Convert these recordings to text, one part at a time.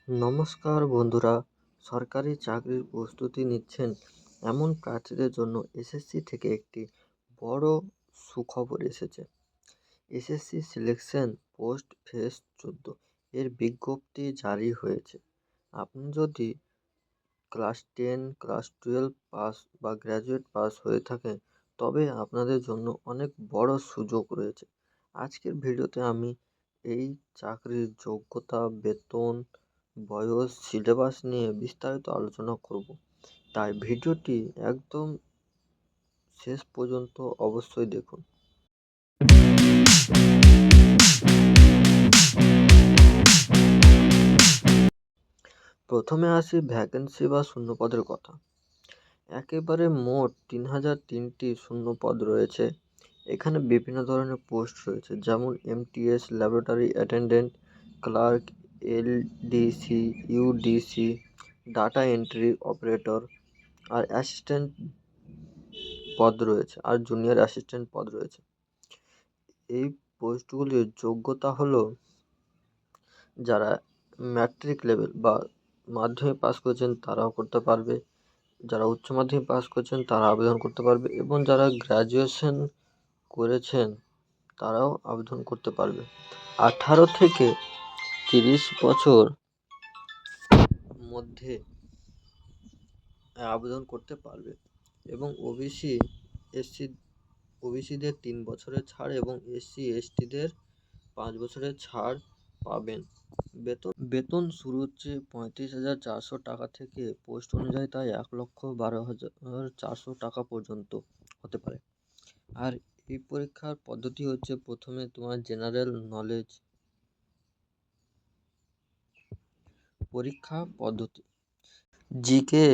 নমস্কার বন্ধুরা, সরকারি চাকরির প্রস্তুতি নিচ্ছেন এমন প্রার্থীদের জন্য এসএসসি থেকে একটি বড় সুখবর এসেছে। এসএসসি সিলেকশন পোস্ট ফেজ 14 এর বিজ্ঞপ্তি জারি হয়েছে। আপনি যদি ক্লাস 10, ক্লাস 12 পাস বা গ্র্যাজুয়েট পাস হয়ে থাকেন, তবে আপনাদের জন্য অনেক বড় সুযোগ রয়েছে। আজকের ভিডিওতে আমি এই চাকরির যোগ্যতা, বেতন, বয়স, সিলেবাস নিয়ে বিস্তারিত আলোচনা করব। তাই ভিডিওটি একদম শেষ পর্যন্ত অবশ্যই দেখুন। প্রথমে আসি ভ্যাকেন্সি বা শূন্যপদের কথা। একেবারে মোট 3003টি শূন্যপদ রয়েছে। এখানে বিভিন্ন ধরনের পোস্ট রয়েছে, যেমন MTS, laboratory attendant, clerk, LDC, UDC, data entry operator আর অ্যাসিস্ট্যান্ট পদ রয়েছে, আর জুনিয়র অ্যাসিস্ট্যান্ট পদ রয়েছে। এই পোস্টগুলির যোগ্যতা হলো যারা ম্যাট্রিক লেভেল বা মাধ্যমিক পাস করেছেন তারাও করতে পারবে, যারা উচ্চ মাধ্যমিক পাস করেছেন তারা আবেদন করতে পারবে, এবং যারা গ্র্যাজুয়েশন করেছেন তারাও আবেদন করতে পারবে। 18 থেকে 30 বছর মধ্যে আবেদন করতে পারবে, এবং ওবিসিদের 3 বছরের ছাড় এবং এসসি এসটিদের 5 বছরের ছাড় পাবেন। বেতন শুরু হচ্ছে 35,400 টাকা থেকে, পোস্ট অনুযায়ী তাই 1,12,400 টাকা পর্যন্ত হতে পারে। আর এই পরীক্ষার পদ্ধতি হচ্ছে, প্রথমে তোমার জেনারেল নলেজ পরীক্ষা পদ্ধতি, জিকে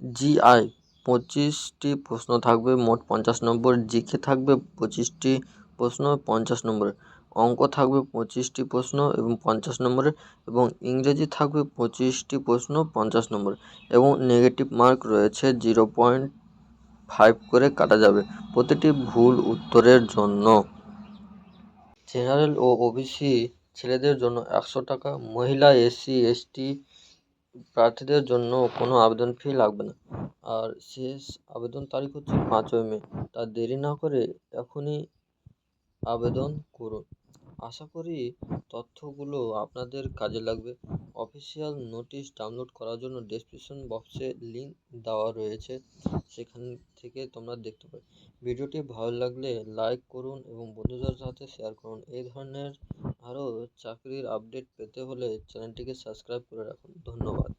জিআই 25টি প্রশ্ন থাকবে, মোট 50 নম্বর। জিকে থাকবে 25টি প্রশ্ন, 50 নম্বরের। অঙ্ক থাকবে 25টি প্রশ্ন এবং 50 নম্বরের, এবং ইংরেজি থাকবে 25টি প্রশ্ন, 50 নম্বরের, এবং নেগেটিভ মার্ক রয়েছে 0.5 করে কাটা যাবে প্রতিটি ভুল উত্তরের জন্য। জেনারেল ও ওবিসি ছেলেদের জন্য 100 টাকা, মহিলা, এসসি এসটি প্রার্থীদের জন্য কোনো আবেদন ফি লাগবে না। আর শেষ আবেদন তারিখ হচ্ছে 5ই মে। তা দেরি না করে এখনই আবেদন করুন। আশা করি তথ্যগুলো আপনাদের কাজে লাগবে। অফিসিয়াল নোটিশ ডাউনলোড করার জন্য ডেসক্রিপশন বক্সে লিঙ্ক দেওয়া রয়েছে, সেখান থেকে তোমরা দেখতে পাবে। ভিডিওটি ভালো লাগলে লাইক করুন এবং বন্ধুদের সাথে শেয়ার করুন। এই ধরনের আরও চাকরির আপডেট পেতে হলে চ্যানেলটিকে সাবস্ক্রাইব করে রাখুন। ধন্যবাদ।